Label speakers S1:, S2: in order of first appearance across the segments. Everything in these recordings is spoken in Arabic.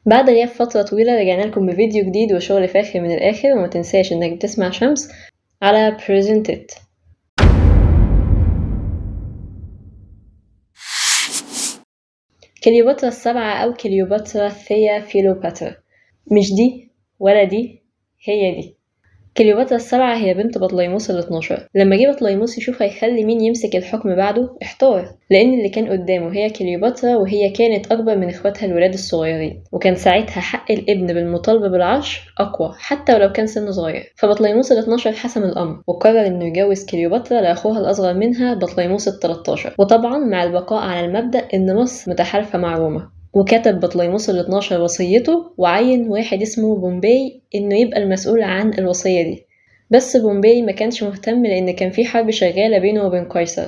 S1: بعد غياب فترة طويلة رجعنا لكم بفيديو جديد وشغل فاخر من الآخر، وما تنساش إنك بتسمع شمس على Presented. كليوباترا السبعة أو كليوباترا ثيا فيلوباترا، مش دي ولا دي، هي دي. كليوباترا السبعة هي بنت بطليموس ال12. لما جه بطليموس يشوف هيخلي مين يمسك الحكم بعده احتار، لأن اللي كان قدامه هي كليوباترا، وهي كانت أكبر من إخواتها الولاد الصغيرين، وكان ساعتها حق الابن بالمطالبة بالعرش أقوى حتى ولو كان سنه صغير. فبطليموس ال12 حسم الأمر وقرر إنه يجوز كليوباترا لأخوها الأصغر منها بطليموس ال13، وطبعا مع البقاء على المبدأ إن مصر متحالفة مع روما. وكتب بطليموس ال12 وصيته، وعين واحد اسمه بومبي إنه يبقى المسؤول عن الوصية دي. بس بومبي ما كانش مهتم لأن كان في حرب شغالة بينه وبين قيصر.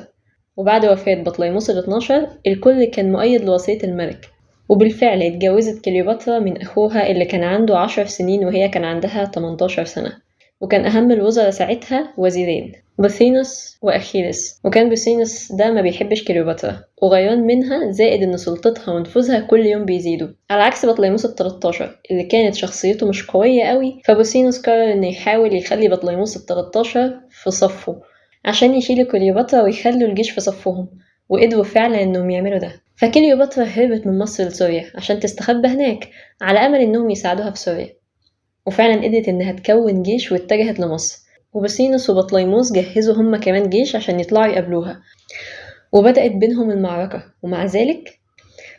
S1: وبعد وفاة بطليموس ال12 الكل كان مؤيد لوصية الملك، وبالفعل اتجوزت كليوباترا من أخوها اللي كان عنده 10 سنين وهي كان عندها 18 سنة. وكان أهم الوزراء ساعتها وزيرين، بوثينوس وأخيلس. وكان بوثينوس ده ما بيحبش كليوباترا وغيران منها، زائد إن سلطتها ونفوذها كل يوم بيزيدوا، على عكس بطليموس ال13 اللي كانت شخصيته مش قوية قوي. فبوثينوس قرر إنه يحاول يخلي بطليموس ال13 في صفه عشان يشيلوا كليوباترا ويخلوا الجيش في صفهم، وقدروا فعلا إنهم يعملوا ده. فكليوباترا هربت من مصر لسوريا عشان تستخبى هناك على أمل إنهم يساعدوها في سوريا، وفعلا قدرت إنها تكون جيش واتجهت لمصر. وبوثينوس وبطليموس جهزوا هما كمان جيش عشان يطلعوا يقابلوها، وبدأت بينهم المعركة. ومع ذلك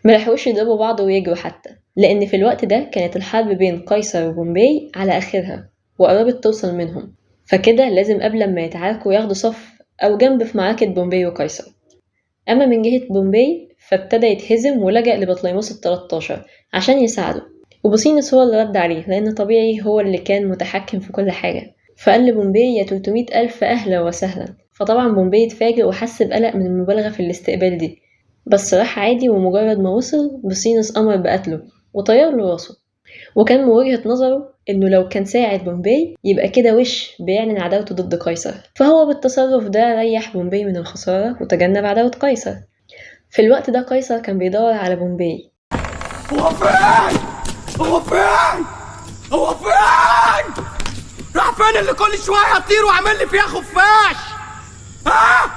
S1: ملحقوش يضربوا بعض ويجروا حتى، لأن في الوقت ده كانت الحرب بين قيصر وبومبي على آخرها وقربت توصل منهم، فكده لازم قبل ما يتعاركوا ياخدوا صف أو جنب في معركة بومبي وقيصر. أما من جهة بومبي فابتدى يتهزم ولجأ لبطليموس ال13 عشان يساعده، وبوثينوس هو اللي رد عليه لأن طبيعي هو اللي كان متحكم في كل حاجة. فقال لبومبي يا 300,000 أهلا وسهلا. فطبعا بومبي اتفاجئ وحس بقلق من المبالغة في الاستقبال دي، بس راح عادي. ومجرد ما وصل بوثينوس أمر بقتله وطير له راسه. وكان من وجهة نظره إنه لو كان ساعد بومبي يبقى كده وش بيعلن عداوته ضد قيصر، فهو بالتصرف ده ريح بومبي من الخسارة وتجنب عداوة قيصر. في الوقت ده قيصر كان بيدور على بومبي.
S2: هو فين؟ هو فين؟ هو فين؟ راح فين اللي كل شوية يطير وعمل لي فيها خفاش؟ ها؟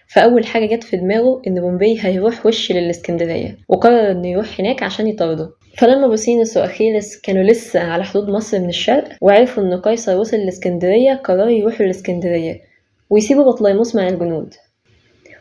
S1: فأول حاجة جت في دماغه إن بومبي هيروح وش للإسكندرية، وقرر إنه يروح هناك عشان يطارده. فلما بوثينوس وأخيلس كانوا لسه على حدود مصر من الشرق وعرفوا إن قيصر وصل للإسكندرية، قرروا يروحوا الإسكندرية ويسيبوا بطليموس مع الجنود،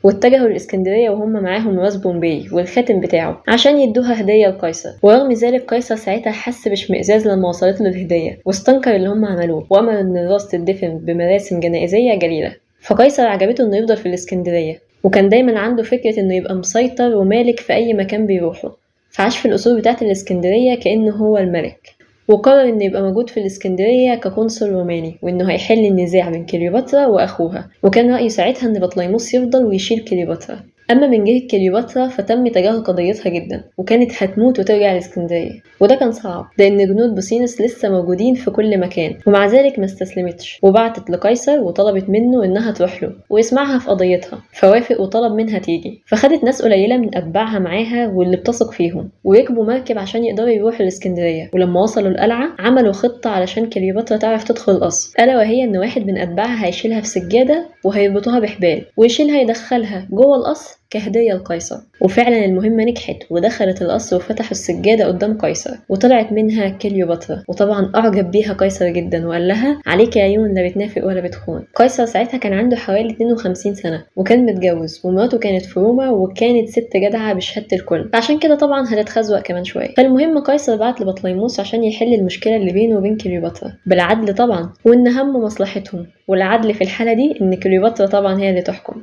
S1: واتجهوا للإسكندرية وهم معاهم راس بومبي والخاتم بتاعه عشان يدوها هدية لقيصر. ورغم ذلك قيصر ساعتها حس باشمئزاز لما وصلت له الهدية واستنكر اللي هم عملوه، وأمر إن الراس تدفن بمراسم جنائزية جليلة. فقيصر عجبته إنه يفضل في الإسكندرية، وكان دايما عنده فكرة إنه يبقى مسيطر ومالك في أي مكان بيروحه، فعاش في القصور بتاعة الإسكندرية كأنه هو الملك. وقرر إنه يبقى موجود في الإسكندرية كقنصل روماني، وإنه هيحل النزاع بين كليوباترا وأخوها. وكان رأيه ساعتها إن بطليموس يفضل ويشيل كليوباترا. أما من جهة كليوباترا فتم تجاهل قضيتها جدا، وكانت هتموت وترجع الإسكندرية، وده كان صعب لأن جنود بوثينوس لسه موجودين في كل مكان. ومع ذلك ما استسلمتش وبعتت لقيصر وطلبت منه إنها تروح له ويسمعها في قضيتها، فوافق وطلب منها تيجي. فخدت ناس قليلة من أتباعها معاها واللي بتثق فيهم، وركبوا مركب عشان يقدروا يروحوا الإسكندرية. ولما وصلوا القلعة عملوا خطة علشان كليوباترا تعرف تدخل القصر، ألا وهي إن واحد من أتباعها هيشيلها في سجادة وهيربطوها بحبال ويشيلها يدخلها جوه القصر كهدية لقيصر. وفعلا المهمة نجحت ودخلت القصر وفتحوا السجادة قدام قيصر وطلعت منها كليوباترا. وطبعا أعجب بيها قيصر جدا وقال لها عليك يا عيون لا بتنافق ولا بتخون. قيصر ساعتها كان عنده حوالي 52 سنة وكان متجوز، ومراته كانت في روما وكانت ست جدعة بشهادة الكل، عشان كده طبعا هتتخزوق كمان شوية. فالمهم قيصر بعت لبطليموس عشان يحل المشكلة اللي بينه وبين كليوباترا بالعدل طبعا، وإن هم مصلحتهم. والعدل في الحالة دي إن كليوباترا طبعا هي اللي تحكم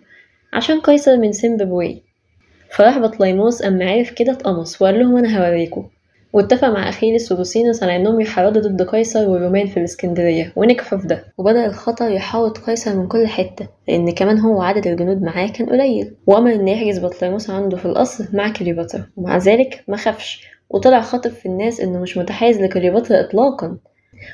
S1: عشان قيصر من سيمبابوي. فراح بطليموس أما عرف كده اتقمص وقال لهم أنا هوريكم، واتفق مع أخيلس وبوثينوس على إنهم يحرضوا ضد قيصر والرومان في الإسكندرية، ونجحوا في ده. وبدأ الخطر يحاوط قيصر من كل حتة لأن كمان هو عدد الجنود معاه كان قليل، وأمر إن يحجز بطليموس عنده في القصر مع كليوباترا. ومع ذلك ما خافش وطلع خاطب في الناس إنه مش متحيز لكليوباترا إطلاقا،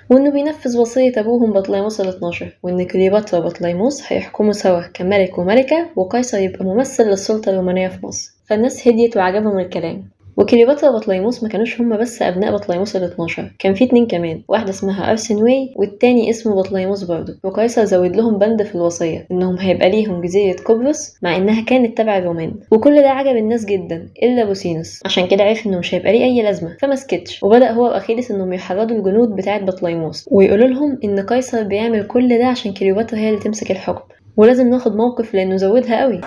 S1: وإنه بينفذ وصية أبوهم بطليموس ال12، وإن كليوباترا وبطليموس هيحكموا سوا كملك وملكة، وقيصر يبقى ممثل للسلطة الرومانية في مصر. فالناس هديت وعجبهم الكلام، وكليوباترا وبطليموس ما كانوش هما بس أبناء بطليموس ال12، كان في 2 كمان، واحدة اسمها أرسنواي والتاني اسمه بطليموس برضه. وقيصر زود لهم بند في الوصية إنهم هيبقى ليهم جزيرة قبرص مع إنها كانت تبع الرومان. وكل ده عجب الناس جدا إلا بوسينوس، عشان كده عرف إنه مش هيبقى ليه أي لازمة فمسكتش، وبدأ هو وأخيلس إنهم يحرضوا الجنود بتاعة بطليموس ويقولوا لهم إن قيصر بيعمل كل ده عشان كليوباترا هي اللي تمسك الحكم، ولازم ناخد موقف لأنه زودها قوي.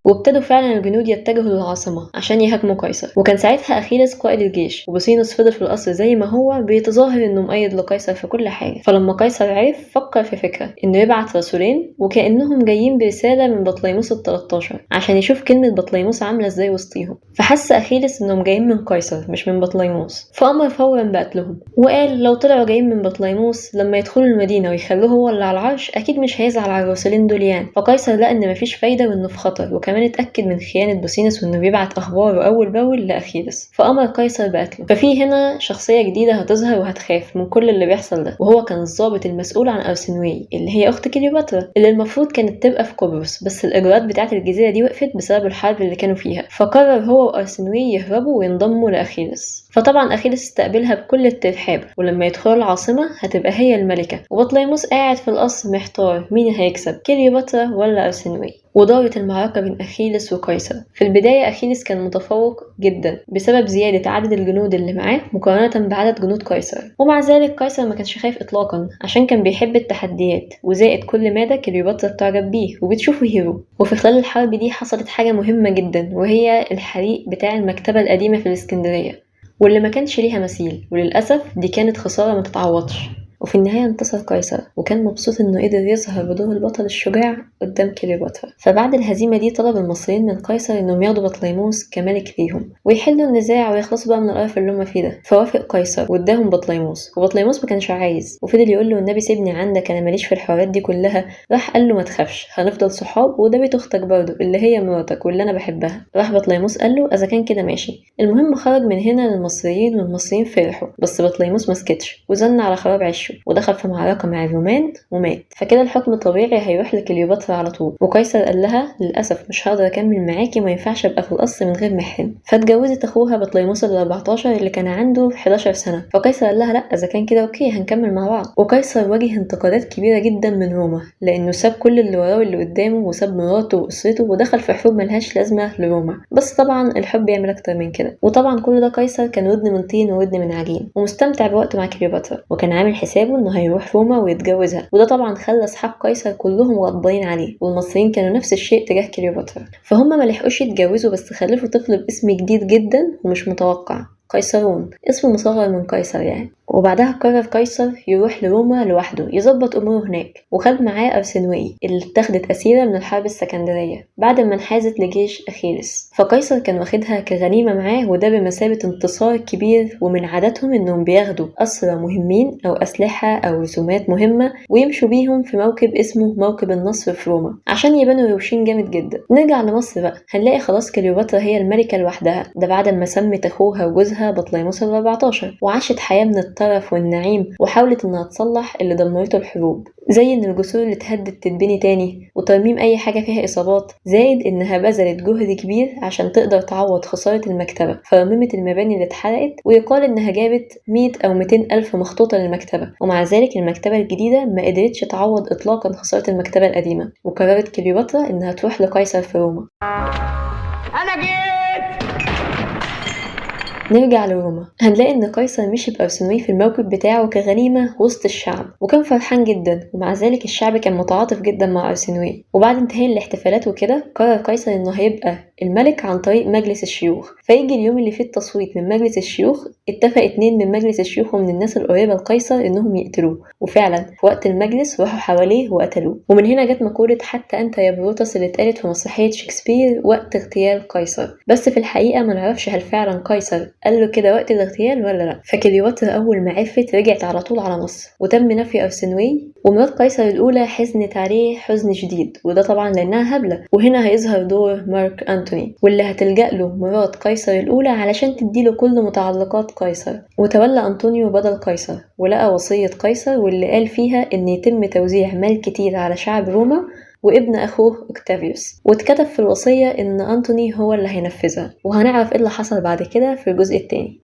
S1: وابتدوا فعلا الجنود يتجهوا للعاصمة عشان يهاجموا قيصر. وكان ساعتها أخيلس قائد الجيش، وبوسينوس فضل في القصر زي ما هو بيتظاهر إنه مؤيد لقيصر في كل حاجة. فلما قيصر عرف فكر في فكرة إنه يبعت رسولين وكأنهم جايين برسالة من بطليموس ال13 عشان يشوف كلمة بطليموس عاملة إزاي وسطيهم. فحس أخيلس إنهم جايين من قيصر مش من بطليموس، فأمر فورا بقتلهم، وقال لو طلعوا جايين من بطليموس لما يدخلوا المدينة ويخلوه هو اللي على العرش أكيد مش هيزعل على الرسولين دول يعني. فقيصر لقى إن مفيش فايدة وإنه في خطر، وكمان اتأكد من خيانة بوسينوس وإنه بيبعت أخباره أول بأول لأخيلس، فأمر قيصر بقتله. ففي هنا شخصية جديدة هتظهر وهتخاف من كل اللي بيحصل ده، وهو كان الضابط المسؤول عن أرسنواي اللي هي أخت كليوباترا اللي المفروض كانت تبقى في قبرص، بس الإجراءات بتاعة الجزيرة دي وقفت بسبب الحرب اللي كانوا فيها. فقرر هو وأرسنواي يهربوا وينضموا لأخيلس. فطبعا أخيلس استقبلها بكل الترحاب، ولما يدخلوا العاصمة هتبقى هي الملكة، وبطليموس قاعد في القصر محتار مين هيكسب كليوباترا ولا أرسنواي. ودارت المعركة بين أخيلس وقيصر. في البداية أخيلس كان متفوق جدا بسبب زيادة عدد الجنود اللي معاه مقارنة بعدد جنود قيصر، ومع ذلك قيصر ما كانش خايف إطلاقا عشان كان بيحب التحديات، وزائد كل مادة كليوباترا بتعجب بيه وبتشوفه هيرو. وفي خلال الحرب دي حصلت حاجة مهمة جدا، وهي الحريق بتاع المكتبة القديمة في الإسكندرية واللي ما كانش ليها مثيل، وللأسف دي كانت خسارة ما تتعوضش. وفي النهاية انتصر قيصر، وكان مبسوط انه قدر يظهر بدور البطل الشجاع قدام كليوباترا. فبعد الهزيمة دي طلب المصريين من قيصر انهم ياخدوا بطليموس كملك ليهم ويحلوا النزاع ويخلصوا بقى من القرف اللي هم فيه ده. فوافق قيصر واداهم بطليموس، وبطليموس ما كانش عايز وفضل يقول له النبي سيبني عندك انا ماليش في الحوارات دي كلها. راح قال له ما تخافش هنفضل صحاب، وده بيت اختك برضه اللي هي مراتك واللي انا بحبها. راح بطليموس قال له اذا كان كده ماشي. المهم خرج من هنا للمصريين والمصريين فرحوا، بس بطليموس ما سكتش وزن على خراب عشه ودخل في معركة مع الرومان ومات. فكده الحكم الطبيعي هيروح لكليوباترا على طول. وقيصر قال لها للأسف مش هقدر أكمل معاكي، ما ينفعش أبقى في القصر من غير محرم. فاتجوزت أخوها بطليموس ال14 اللي كان عنده 11 سنة. فقيصر قال لها لأ إذا كان كده أوكي هنكمل مع بعض. وقيصر واجه انتقادات كبيرة جدا من روما لأنه ساب كل اللي وراه واللي قدامه وساب مراته وأسرته ودخل في حروب ملهاش لازمة لروما. بس طبعا الحب يعمل أكتر من كده. وطبعا كل ده قيصر كان ودن من طين وودن من عجين ومستمتع بوقته مع كليوباترا، وكان عامل حسابه إنه هيروح روما ويتجوزها. وده طبعا خلى اصحاب قيصر كلهم غضبانين عليه، والمصريين كانوا نفس الشيء تجاه كليوباترا. فهم ما لحقوش يتجوزوا، بس خلفوا طفل باسم جديد جدا ومش متوقع، قيصرون، اسم مصغر من قيصر يعني. وبعدها قرر قيصر يروح لروما لوحده يظبط أموره هناك، وخد معاه أرسنواي اللي اتخذت أسيرة من الحرب السكندرية بعد ما انحازت لجيش أخيلس. فقيصر كان واخدها كغنيمة معاه، وده بمثابة انتصار كبير. ومن عاداتهم إنهم بياخدوا أسرى مهمين أو أسلحة أو رسومات مهمة ويمشوا بيهم في موكب اسمه موكب النصر في روما عشان يبانوا روشين جامد جدا. نرجع لمصر بقى، هنلاقي خلاص كليوباترا هي الملكة لوحدها، ده بعد ما سمت أخوها وجوزها بطليموس ال14 وعاشت حياة من الطرف والنعيم، وحاولت انها تصلح اللي دمرته الحروب، زي ان الجسور اللي اتهدت تتبني تاني وترميم اي حاجة فيها اصابات، زائد انها بذلت جهد كبير عشان تقدر تعوض خسارة المكتبة فرممت المباني اللي اتحرقت. ويقال انها جابت 100 أو 200 ألف مخطوطة للمكتبة، ومع ذلك المكتبة الجديدة ما قدرتش تعوض اطلاقا خسارة المكتبة القديمة. وقررت كليوباترا انها تروح لقيصر في روما.
S2: انا جيت.
S1: نرجع لروما، هنلاقي ان قيصر مشي بأرسنواي في الموكب بتاعه كغنيمة وسط الشعب، وكان فرحان جدا، ومع ذلك الشعب كان متعاطف جدا مع أرسنواي. وبعد انتهاء الاحتفالات وكده قرر قيصر انه هيبقى الملك عن طريق مجلس الشيوخ. فيجي اليوم اللي فيه التصويت من مجلس الشيوخ، اتفق 2 من مجلس الشيوخ ومن الناس القريبة لقيصر انهم يقتلوه، وفعلا في وقت المجلس راحوا حواليه وقتلوه. ومن هنا جت مقولة حتى انت يا بروتس اللي اتقالت في مسرحية شكسبير وقت اغتيال قيصر. بس في الحقيقة ما نعرفش هل فعلا قيصر قال له كده وقت الاغتيال ولا لا. فكليوباترا اول ما عرفت رجعت على طول على مصر، وتم نفي أرسنواي. ومرات قيصر الاولى حزنت عليه حزن شديد، وده طبعا لانها هبلة. وهنا هيظهر دور مارك أنتوني واللي هتلجأ له مرات قيصر الاولى علشان تديله كل متعلقات قيصر. وتولى أنطونيو بدل قيصر ولقى وصية قيصر واللي قال فيها ان يتم توزيع مال كتير على شعب روما وابن أخوه أوكتافيوس، واتكتب في الوصية إن أنتوني هو اللي هينفذها، وهنعرف إيه اللي حصل بعد كده في الجزء التاني.